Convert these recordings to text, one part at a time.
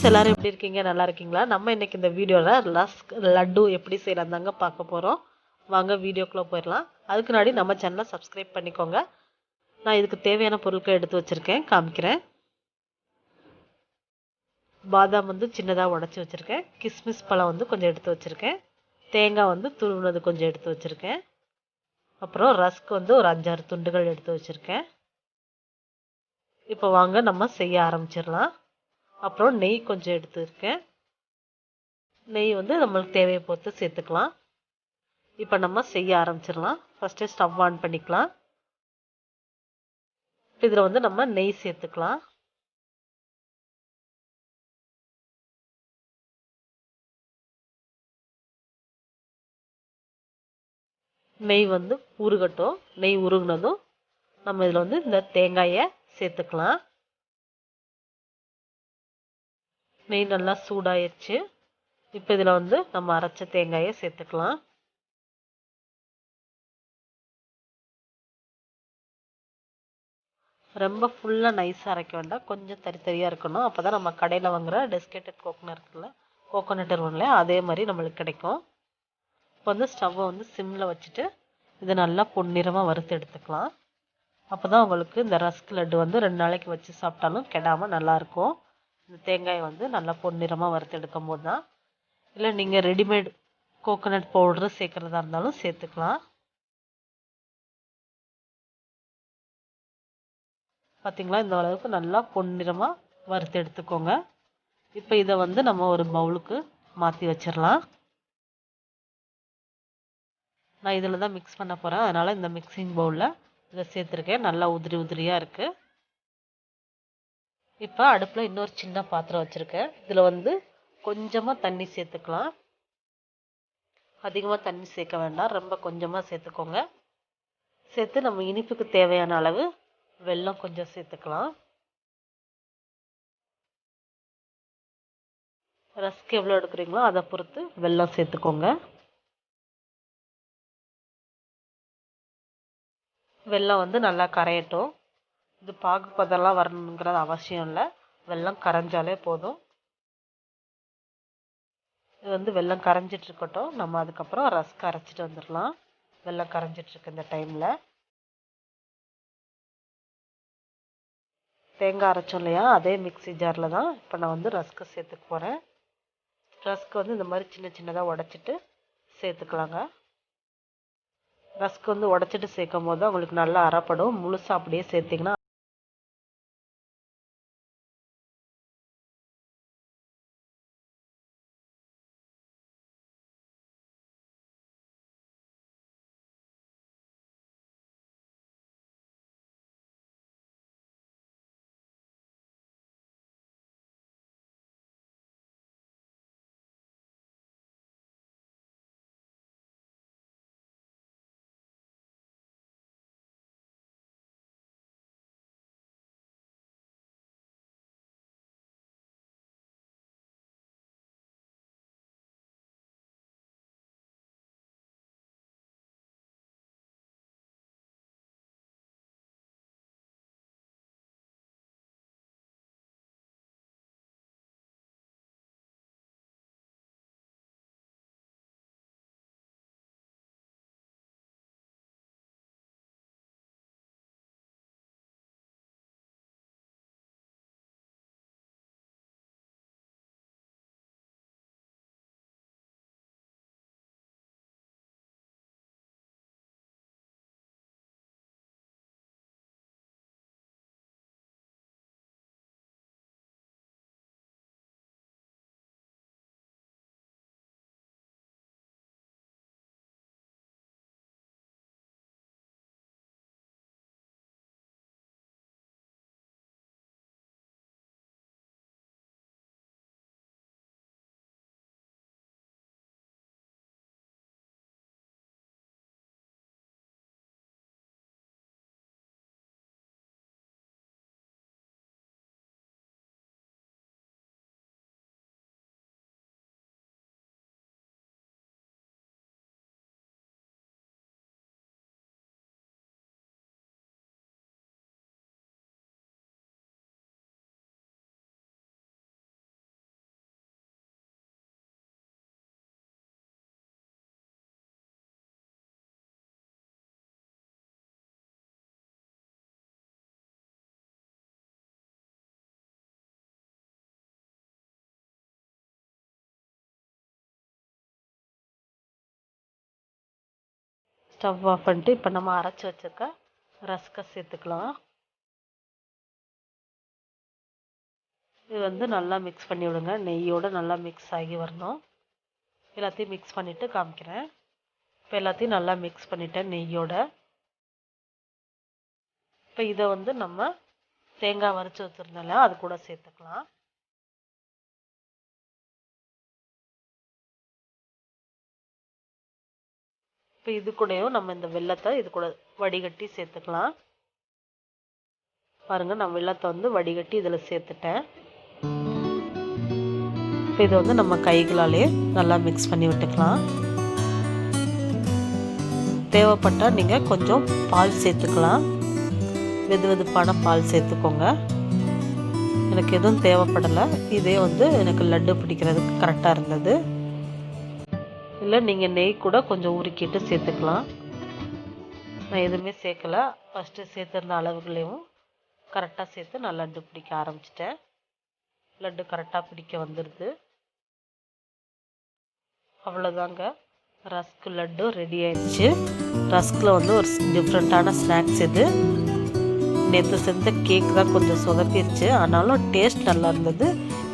எல்லாரும் எப்படி இருக்கீங்க? நல்லா இருக்கீங்களா? நம்ம இன்னைக்கு இந்த வீடியோவில் ரஸ்க் லட்டு எப்படி செய்யலாம் தாங்க பார்க்க போகிறோம். வாங்க வீடியோக்குள்ளே போயிடலாம். அதுக்கு முன்னாடி நம்ம சேனலை சப்ஸ்கிரைப் பண்ணிக்கோங்க. நான் இதுக்கு தேவையான பொருட்கள் எடுத்து வச்சுருக்கேன், காமிக்கிறேன். பாதாம் வந்து சின்னதாக உடச்சி வச்சுருக்கேன். கிஸ்மிஸ் பழம் வந்து கொஞ்சம் எடுத்து வச்சுருக்கேன். தேங்காய் வந்து துருவினது கொஞ்சம் எடுத்து வச்சுருக்கேன். அப்புறம் ரஸ்க் வந்து ஒரு 5-6 துண்டுகள் எடுத்து வச்சுருக்கேன். இப்போ வாங்க நம்ம செய்ய ஆரம்பிச்சிடலாம். அப்புறம் நெய் கொஞ்சம் எடுத்துருக்கேன். நெய் வந்து நம்மளுக்கு தேவையை பொறுத்து சேர்த்துக்கலாம். இப்போ நம்ம செய்ய ஆரம்பிச்சிடலாம். ஃபஸ்ட்டு ஸ்டவ் ஆன் பண்ணிக்கலாம். இதில் வந்து நம்ம நெய் சேர்த்துக்கலாம். நெய் வந்து உருகட்டும். நெய் உருகுனதும் நம்ம இதில் வந்து இந்த தேங்காயை சேர்த்துக்கலாம். நெய் நல்லா சூடாயிருச்சு. இப்போ இதில் வந்து நம்ம அரைச்ச தேங்காயை சேர்த்துக்கலாம். ரொம்ப ஃபுல்லாக நைஸாக அரைக்க வேண்டாம், கொஞ்சம் தரியாக இருக்கணும். அப்போ தான் நம்ம கடையில் வாங்குகிற டெஸ்கேட்டட் கோகோனட் இருக்குல்ல, கோகோனட் இருக்கும்ல, அதே மாதிரி நம்மளுக்கு கிடைக்கும். இப்போ வந்து ஸ்டவ்வை வந்து சிம்மில் வச்சுட்டு இதை நல்லா பொன்னிறமாக வறுத்து எடுத்துக்கலாம். அப்போ தான் உங்களுக்கு இந்த ரஸ்க் லட்டு வந்து 2 நாளைக்கு வச்சு சாப்பிட்டாலும் கெடாமல் நல்லாயிருக்கும். இந்த தேங்காயை வந்து நல்லா பொன்னிறமாக வறுத்து எடுக்கும் போது தான். இல்லை நீங்கள் ரெடிமேட் கோகோனட் பவுட்ரு சேர்க்குறதா இருந்தாலும் சேர்த்துக்கலாம். பார்த்திங்களா, இந்த அளவுக்கு நல்லா பொன்னிறமாக வறுத்து எடுத்துக்கோங்க. இப்போ இதை வந்து நம்ம ஒரு பவுலுக்கு மாற்றி வச்சிடலாம். நான் இதில் தான் மிக்ஸ் பண்ண போகிறேன், அதனால் இந்த மிக்சிங் பவுலில் இதை சேர்த்துருக்கேன். நல்லா உதிரி உதிரியாக இருக்குது. இப்போ அடுப்பில் இன்னொரு சின்ன பாத்திரம் வச்சுருக்கேன். இதில் வந்து கொஞ்சமாக தண்ணி சேர்த்துக்கலாம். அதிகமாக தண்ணி சேர்க்க வேண்டாம், ரொம்ப கொஞ்சமாக சேர்த்துக்கோங்க. சேர்த்து நம்ம இனிப்புக்கு தேவையான அளவு வெல்லம் கொஞ்சம் சேர்த்துக்கலாம். ரஸ்க் எவ்வளோ எடுக்கிறீங்களோ அதை பொறுத்து வெல்லம் சேர்த்துக்கோங்க. வெல்லம் வந்து நல்லா கரையட்டும். இது பாகுபதெல்லாம் வரணுங்கிறது அவசியம் இல்லை, வெல்லம் கரைஞ்சாலே போதும். இது வந்து வெல்லம் கரைஞ்சிட்டு இருக்கட்டும். நம்ம அதுக்கப்புறம் ரஸ்க் அரைச்சிட்டு வந்துடலாம். வெல்லம் கரைஞ்சிட்ருக்கு இந்த டைமில். தேங்காய் அரைச்சோம் இல்லையா, அதே மிக்ஸி ஜாரில் தான் இப்போ நான் வந்து ரஸ்க்கு சேர்த்துக்க போகிறேன். ரஸ்க் வந்து இந்த மாதிரி சின்ன சின்னதாக உடச்சிட்டு சேர்த்துக்கலாங்க. ரஸ்க் வந்து உடச்சிட்டு சேர்க்கும் போது தான் உங்களுக்கு நல்லா அரைப்படும். முழுசாக அப்படியே சேர்த்திங்கன்னா ஸ்டவ் ஆஃப் பண்ணிட்டு இப்போ நம்ம அரைச்சி வச்சுருக்க ரஸ்கை சேர்த்துக்கலாம். இது வந்து நல்லா மிக்ஸ் பண்ணி விடுங்க. நெய்யோடு நல்லா மிக்ஸ் ஆகி வரணும். எல்லாத்தையும் மிக்ஸ் பண்ணிவிட்டு காமிக்கிறேன். இப்போ எல்லாத்தையும் நல்லா மிக்ஸ் பண்ணிட்டேன் நெய்யோட. இப்போ இதை வந்து நம்ம தேங்காய் வறுத்து வச்சுருந்தோம்ல அது கூட சேர்த்துக்கலாம். இப்போ இது கூடயும் நம்ம இந்த வெல்லத்தை இது கூட வடிகட்டி சேர்த்துக்கலாம். பாருங்கள், நான் வெல்லத்தை வந்து வடிகட்டி இதில் சேர்த்துட்டேன். இப்போ இதை வந்து நம்ம கைகளாலே நல்லா மிக்ஸ் பண்ணி விட்டுக்கலாம். தேவைப்பட்டால் நீங்கள் கொஞ்சம் பால் சேர்த்துக்கலாம். வெது வெதுப்பான பால் சேர்த்துக்கோங்க. எனக்கு எதுவும் தேவைப்படலை. இதே வந்து எனக்கு லட்டு பிடிக்கிறதுக்கு கரெக்டாக இருந்தது. இல்லை நீங்கள் நெய் கூட கொஞ்சம் உருக்கிட்டு சேர்த்துக்கலாம். நான் எதுவுமே சேர்க்கலை. ஃபஸ்ட்டு சேர்த்துருந்த அளவுகளையும் கரெக்டாக சேர்த்து நான் லட்டு பிடிக்க ஆரம்பிச்சிட்டேன். லட்டு கரெக்டாக பிடிக்க வந்துடுது. அவ்வளோதாங்க, ரஸ்க் லட்டு ரெடி ஆயிடுச்சு. ரஸ்கில் வந்து ஒரு டிஃப்ரெண்ட்டான ஸ்நாக்ஸ் இது. நேற்று செஞ்ச கேக் தான் கொஞ்சம் சொதப்பிடுச்சு, ஆனாலும் டேஸ்ட் நல்லா இருந்தது.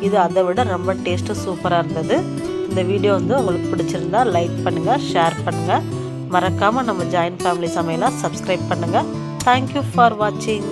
இது அதை விட ரொம்ப டேஸ்ட்டு சூப்பராக இருந்தது. இந்த வீடியோ வந்து உங்களுக்கு பிடிச்சிருந்தா லைக் பண்ணுங்கள், ஷேர் பண்ணுங்கள். மறக்காமல் நம்ம ஜாயின்ட் ஃபேமிலி சமையலை சப்ஸ்கிரைப் பண்ணுங்கள். தேங்க்யூ ஃபார் வாட்சிங்.